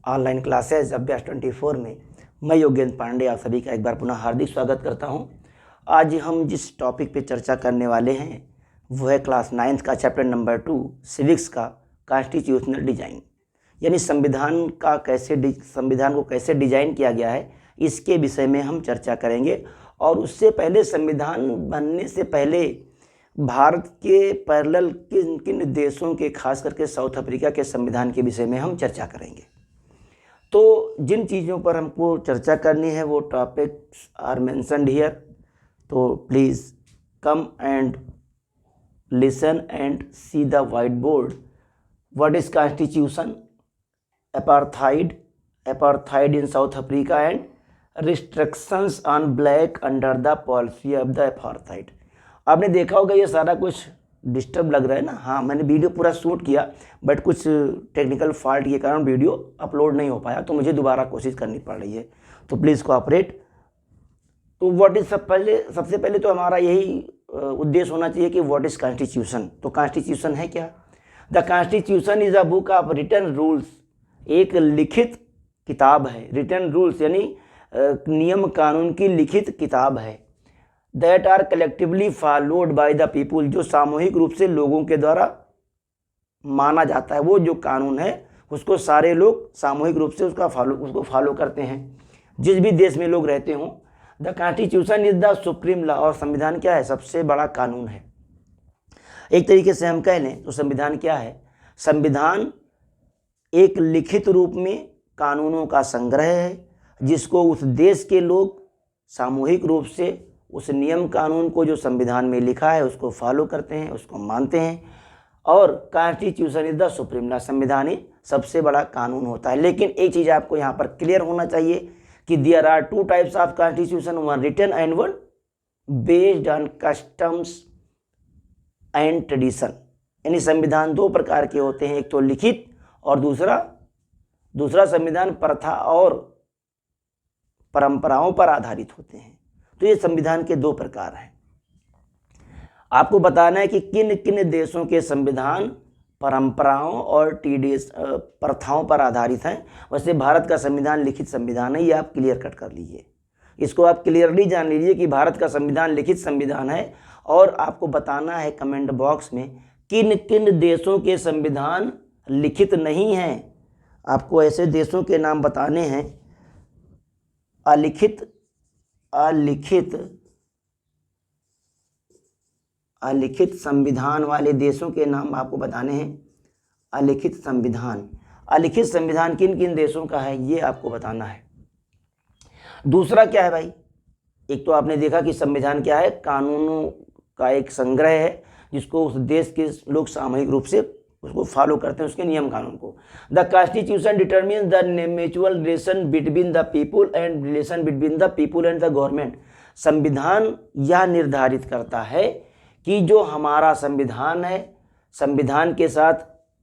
Online classes अभ्यास 24 में मैं योगेंद्र पांडे आप सभी का एक बार पुनः हार्दिक स्वागत करता हूं। आज हम जिस टॉपिक पे चर्चा करने वाले हैं वो है क्लास 9th का चैप्टर नंबर 2 सिविक्स का कॉन्स्टिट्यूशनल डिज़ाइन, यानी संविधान को कैसे डिज़ाइन किया गया है इसके विषय में हम चर्चा करेंगे। और उससे पहले संविधान बनने से पहले भारत के पैरेलल किन किन देशों के, खास करके साउथ अफ्रीका के संविधान के विषय में हम चर्चा करेंगे। तो जिन चीज़ों पर हमको चर्चा करनी है वो टॉपिक्स आर मेंशन्ड हियर, तो please come and listen and see the white board. What is constitution, apartheid in South Africa and restrictions on black under the policy of the apartheid। आपने देखा होगा ये सारा कुछ डिस्टर्ब लग रहा है ना। हाँ, मैंने वीडियो पूरा शूट किया बट कुछ टेक्निकल फॉल्ट के कारण वीडियो अपलोड नहीं हो पाया, तो मुझे दोबारा कोशिश करनी पड़ रही है, तो प्लीज़ कोऑपरेट। तो व्हाट इज सबसे पहले तो हमारा यही उद्देश्य होना चाहिए कि व्हाट इज कॉन्स्टिट्यूशन। तो कॉन्स्टिट्यूशन है क्या? The constitution is a book of written rules, एक लिखित किताब है। रिटन रूल्स यानी नियम कानून की लिखित किताब है। That are collectively followed by the people, जो सामूहिक रूप से लोगों के द्वारा माना जाता है। वो जो कानून है उसको सारे लोग सामूहिक रूप से उसको फॉलो करते हैं, जिस भी देश में लोग रहते हों। The constitution is the supreme law, और संविधान क्या है? सबसे बड़ा कानून है। एक तरीके से हम कह लें तो संविधान क्या है? संविधान एक लिखित रूप में कानूनों का संग्रह है, जिसको उस देश के लोग सामूहिक रूप से उस नियम कानून को जो संविधान में लिखा है उसको फॉलो करते हैं, उसको मानते हैं। और constitution is the supreme law, संविधान ही सबसे बड़ा कानून होता है। लेकिन एक चीज़ आपको यहाँ पर क्लियर होना चाहिए कि there are 2 types of constitution, one written and one based on customs and tradition. यानी संविधान 2 प्रकार के होते हैं, एक तो लिखित और दूसरा संविधान प्रथा और परंपराओं पर आधारित होते हैं। तो ये संविधान के 2 प्रकार हैं। आपको बताना है कि किन किन देशों के संविधान परंपराओं और प्रथाओं पर आधारित हैं। वैसे भारत का संविधान लिखित संविधान है, ये आप क्लियर कट कर लीजिए। इसको आप क्लियरली जान लीजिए कि भारत का संविधान लिखित संविधान है। और आपको बताना है कमेंट बॉक्स में किन किन देशों के संविधान लिखित नहीं हैं। आपको ऐसे देशों के नाम बताने हैं, अलिखित संविधान वाले देशों के नाम आपको बताने हैं। अलिखित संविधान किन किन देशों का है ये आपको बताना है। दूसरा क्या है भाई? एक तो आपने देखा कि संविधान क्या है? कानूनों का एक संग्रह है, जिसको उस देश के लोग सामूहिक रूप से उसको फॉलो करते हैं, उसके नियम कानून को। The constitution determines the mutual relation between the people and relation between the people and the government. संविधान यह निर्धारित करता है कि जो हमारा संविधान है, संविधान के साथ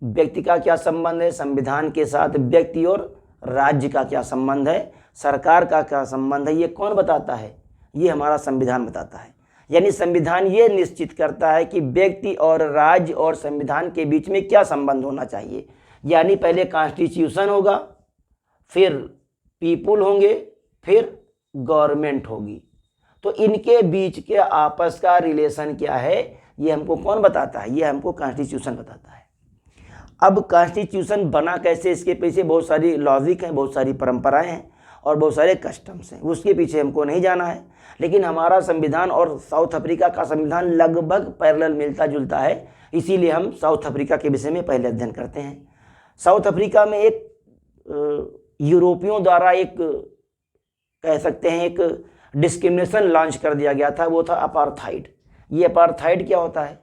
व्यक्ति का क्या संबंध है, संविधान के साथ व्यक्ति और राज्य का क्या संबंध है, सरकार का क्या संबंध है, ये कौन बताता है? ये हमारा संविधान बताता है। यानी संविधान ये निश्चित करता है कि व्यक्ति और राज्य और संविधान के बीच में क्या संबंध होना चाहिए। यानी पहले कॉन्स्टिट्यूशन होगा, फिर पीपुल होंगे, फिर गवर्नमेंट होगी। तो इनके बीच के आपस का रिलेशन क्या है ये हमको कौन बताता है? ये हमको कॉन्स्टिट्यूशन बताता है। अब कॉन्स्टिट्यूशन बना कैसे, इसके पीछे बहुत सारी लॉजिक है, बहुत सारी परंपराएं हैं और बहुत सारे कस्टम्स हैं, उसके पीछे हमको नहीं जाना है। लेकिन हमारा संविधान और साउथ अफ्रीका का संविधान लगभग पैरेलल मिलता जुलता है, इसीलिए हम साउथ अफ्रीका के विषय में पहले अध्ययन करते हैं। साउथ अफ्रीका में एक यूरोपियों द्वारा एक कह सकते हैं एक डिस्क्रिमिनेशन लॉन्च कर दिया गया था, वो था अपार्थाइड। ये अपार्थाइड क्या होता है?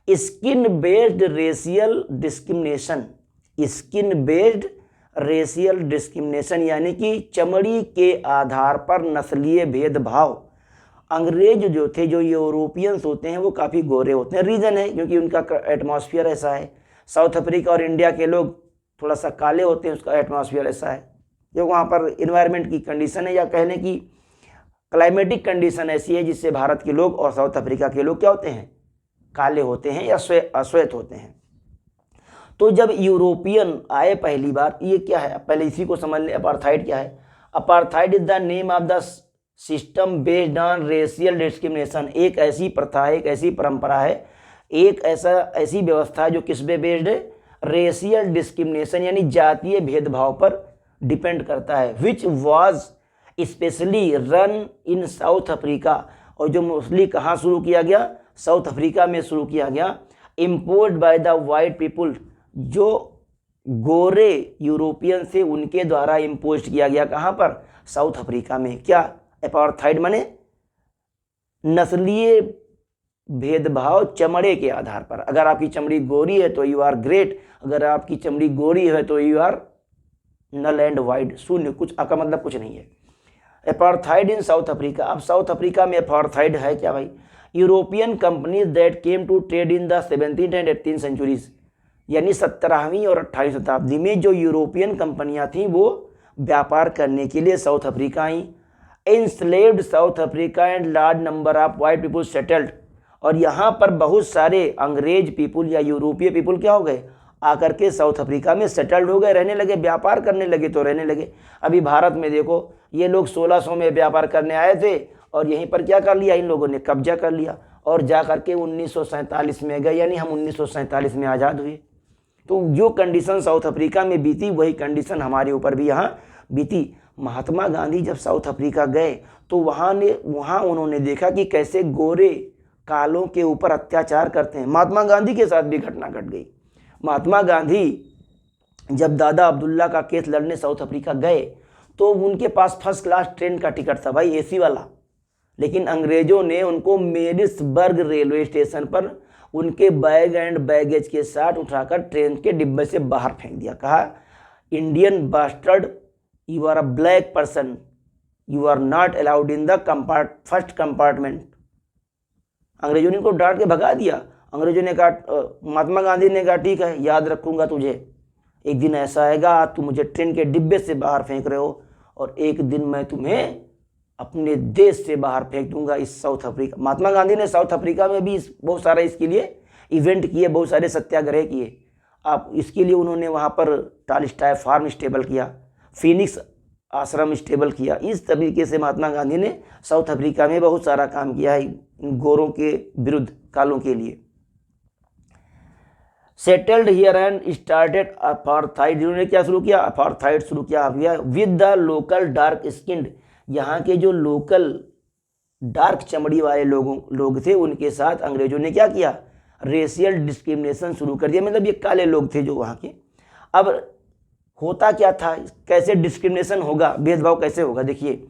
स्किन बेस्ड रेशियल डिस्क्रिमिनेशन, यानी कि चमड़ी के आधार पर नस्लीय भेदभाव। अंग्रेज जो थे, जो यूरोपियंस होते हैं, वो काफ़ी गोरे होते हैं। रीज़न है क्योंकि उनका एटमॉस्फेयर ऐसा है। साउथ अफ्रीका और इंडिया के लोग थोड़ा सा काले होते हैं, उसका एटमॉस्फेयर ऐसा है। जो वहाँ पर इन्वायरमेंट की कंडीशन है, या कहने की क्लाइमेटिक कंडीशन ऐसी है जिससे भारत के लोग और साउथ अफ्रीका के लोग क्या होते हैं? काले होते हैं या अश्वेत होते हैं। तो जब यूरोपियन आए पहली बार, ये क्या है पहले इसी को समझ लें। अपार्थाइड क्या है? Apartheid is the name of the system based on racial discrimination. एक ऐसी प्रथा है, एक ऐसी परंपरा है, एक ऐसी व्यवस्था है जो किस पे बेस्ड है? रेशियल डिस्क्रिमिनेशन यानी जातीय भेदभाव पर डिपेंड करता है। Which was specially run in South Africa, और जो मोस्टली कहाँ शुरू किया गया? साउथ अफ्रीका में शुरू किया गया। Imposed by the white people, जो गोरे यूरोपियन से उनके द्वारा इम्पोज किया गया। कहाँ पर? साउथ अफ्रीका में। क्या? अपार्थाइड माने नस्लीय भेदभाव चमड़े के आधार पर। अगर आपकी चमड़ी गोरी है तो यू आर ग्रेट, अगर आपकी चमड़ी गोरी है तो you are null and void, शून्य, कुछ का मतलब कुछ नहीं है। Apartheid in South Africa. अब साउथ अफ्रीका में अपार्थाइड है क्या भाई? European companies that came to trade in the 17th and 18th centuries, यानी 17वीं और 18वीं शताब्दी में जो यूरोपियन कंपनियां थीं वो व्यापार करने के लिए south Africa I. Enslaved south Africa and large number of white people settled, और यहाँ पर बहुत सारे अंग्रेज पीपुल या यूरोपीय पीपुल क्या हो गए? आकर के साउथ अफ्रीका में सेटल्ड हो गए, रहने लगे, व्यापार करने लगे तो रहने लगे। अभी भारत में देखो, ये लोग 1600 में व्यापार करने आए थे और यहीं पर क्या कर लिया? इन लोगों ने कब्जा कर लिया और जा करके 1947 में गए, यानी हम 1947 में आज़ाद हुए। तो जो कंडीशन साउथ अफ्रीका में बीती वही कंडीशन हमारे ऊपर भी यहाँ बीती। महात्मा गांधी जब साउथ अफ्रीका गए तो वहाँ उन्होंने देखा कि कैसे गोरे कालों के ऊपर अत्याचार करते हैं। महात्मा गांधी के साथ भी घटना घट गई। महात्मा गांधी जब दादा अब्दुल्ला का केस लड़ने साउथ अफ्रीका गए तो उनके पास फर्स्ट क्लास ट्रेन का टिकट था भाई, एसी वाला, लेकिन अंग्रेजों ने उनको मेरिसबर्ग रेलवे स्टेशन पर उनके बैग एंड बैगेज के साथ उठाकर ट्रेन के डिब्बे से बाहर फेंक दिया। कहा, Indian bastard, you are a black person, you are not allowed in the first compartment. अंग्रेजों ने उनको डांट के भगा दिया। अंग्रेजों ने कहा, महात्मा गांधी ने कहा ठीक है, याद रखूंगा तुझे, एक दिन ऐसा आएगा तू मुझे ट्रेन के डिब्बे से बाहर फेंक रहे हो और एक दिन मैं तुम्हें अपने देश से बाहर फेंक दूंगा, इस साउथ अफ्रीका। महात्मा गांधी ने साउथ अफ्रीका में भी बहुत सारा इसके लिए इवेंट किए, बहुत सारे सत्याग्रह किए। आप इसके लिए उन्होंने वहाँ पर टालिस्टाय फार्म स्टेबल किया, फिनिक्स आश्रम स्टेबल किया। इस तरीके से महात्मा गांधी ने साउथ अफ्रीका में बहुत सारा काम किया है गोरों के विरुद्ध, कालों के लिए। Settled here and started apartheid, जिन्होंने क्या शुरू किया? अपार्थाइड शुरू किया with the local dark skinned. यहाँ के जो लोकल डार्क चमड़ी वाले लोग थे उनके साथ अंग्रेजों ने क्या किया? रेशियल डिस्क्रिमिनेशन शुरू कर दिया। मतलब ये काले लोग थे जो वहाँ के। अब होता क्या था, कैसे डिस्क्रिमिनेशन होगा, भेदभाव कैसे होगा? देखिए,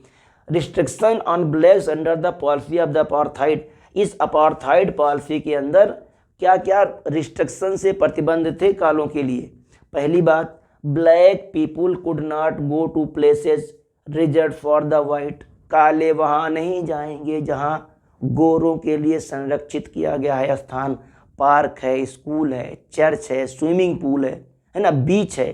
restriction on blacks under the policy of the apartheid. इस अपार्थाइड पॉलिसी के अंदर क्या क्या रिस्ट्रिक्शन से प्रतिबंध थे कालों के लिए? पहली बात, black people could not go to places reserve for the white. काले वहाँ नहीं जाएंगे जहाँ गोरों के लिए संरक्षित किया गया है स्थान। पार्क है, स्कूल है, चर्च है, स्विमिंग पूल है ना, बीच है,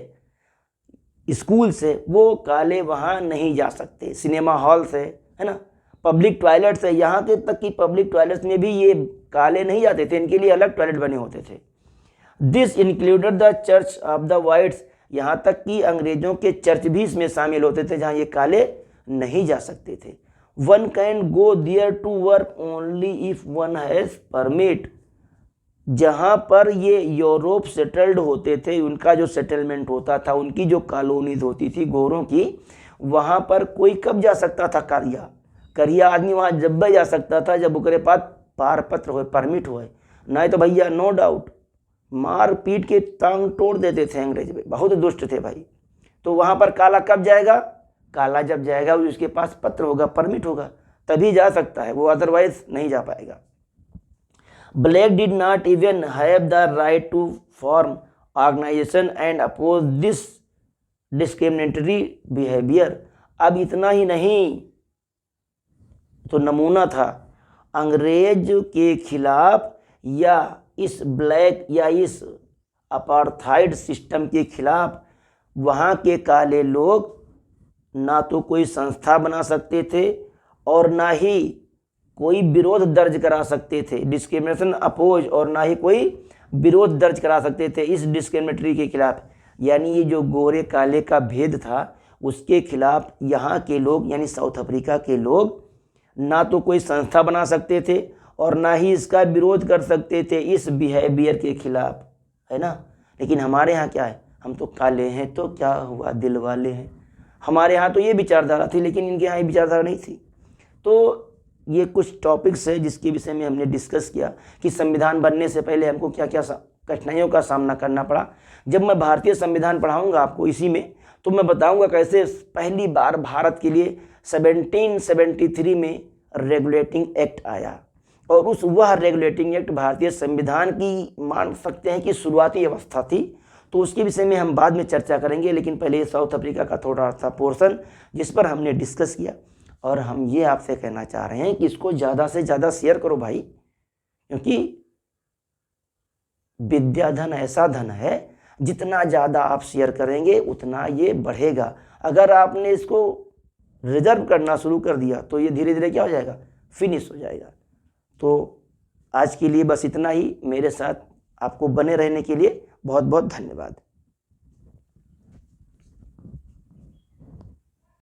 स्कूल से, वो काले वहाँ नहीं जा सकते। सिनेमा हॉल से, है ना, पब्लिक टॉयलेट से, यहाँ के तक कि पब्लिक टॉयलेट्स में भी ये काले नहीं जाते थे, इनके लिए अलग टॉयलेट बने होते थे। This included the church of the whites, यहाँ तक कि अंग्रेजों के चर्च भी इसमें शामिल होते थे जहाँ ये काले नहीं जा सकते थे। One can go there to work only if one has permit. जहाँ पर ये यूरोप सेटल्ड होते थे, उनका जो सेटलमेंट होता था, उनकी जो कॉलोनीज होती थी गोरों की, वहाँ पर कोई कब जा सकता था? करिया आदमी वहाँ जब भी जा सकता था जब उसके पास पारपत्र हो, परमिट हो। नहीं तो भैया नो डाउट मार पीट के टांग तोड़ देते थे अंग्रेज में, बहुत दुष्ट थे भाई। तो वहाँ पर काला कब जाएगा? काला जब जाएगा उसके पास पत्र होगा, परमिट होगा, तभी जा सकता है वो, अदरवाइज नहीं जा पाएगा। Black did not even have the right to form organisation and oppose this discriminatory behaviour. अब इतना ही नहीं तो नमूना था, अंग्रेज के खिलाफ या इस ब्लैक या इस अपार्थाइड सिस्टम के खिलाफ वहाँ के काले लोग ना तो कोई संस्था बना सकते थे और ना ही कोई विरोध दर्ज करा सकते थे, डिस्क्रिमिनेशन अपोज, और ना ही कोई विरोध दर्ज करा सकते थे इस डिस्क्रिमिनेटरी के खिलाफ, यानी ये जो गोरे काले का भेद था उसके खिलाफ यहाँ के लोग यानी साउथ अफ्रीका के लोग ना तो कोई संस्था बना सकते थे और ना ही इसका विरोध कर सकते थे इस बिहेवियर के खिलाफ, है ना। लेकिन हमारे यहाँ क्या है, हम तो काले हैं तो क्या हुआ, दिल वाले हैं। हमारे यहाँ तो ये विचारधारा थी, लेकिन इनके यहाँ ये विचारधारा नहीं थी। तो ये कुछ टॉपिक्स है जिसके विषय में हमने डिस्कस किया कि संविधान बनने से पहले हमको क्या क्या कठिनाइयों का सामना करना पड़ा। जब मैं भारतीय संविधान पढ़ाऊँगा आपको इसी में, तो मैं बताऊँगा कैसे पहली बार भारत के लिए 1773 में रेगुलेटिंग एक्ट आया, और वह रेगुलेटिंग एक्ट भारतीय संविधान की मान सकते हैं कि शुरुआती अवस्था थी। तो उसके विषय में हम बाद में चर्चा करेंगे, लेकिन पहले साउथ अफ्रीका का थोड़ा सा पोर्शन जिस पर हमने डिस्कस किया। और हम ये आपसे कहना चाह रहे हैं कि इसको ज़्यादा से ज़्यादा शेयर करो भाई, क्योंकि विद्या धन ऐसा धन है जितना ज़्यादा आप शेयर करेंगे उतना ये बढ़ेगा। अगर आपने इसको रिजर्व करना शुरू कर दिया तो ये धीरे धीरे क्या हो जाएगा, फिनिश हो जाएगा। तो आज के लिए बस इतना ही। मेरे साथ आपको बने रहने के लिए बहुत बहुत धन्यवाद।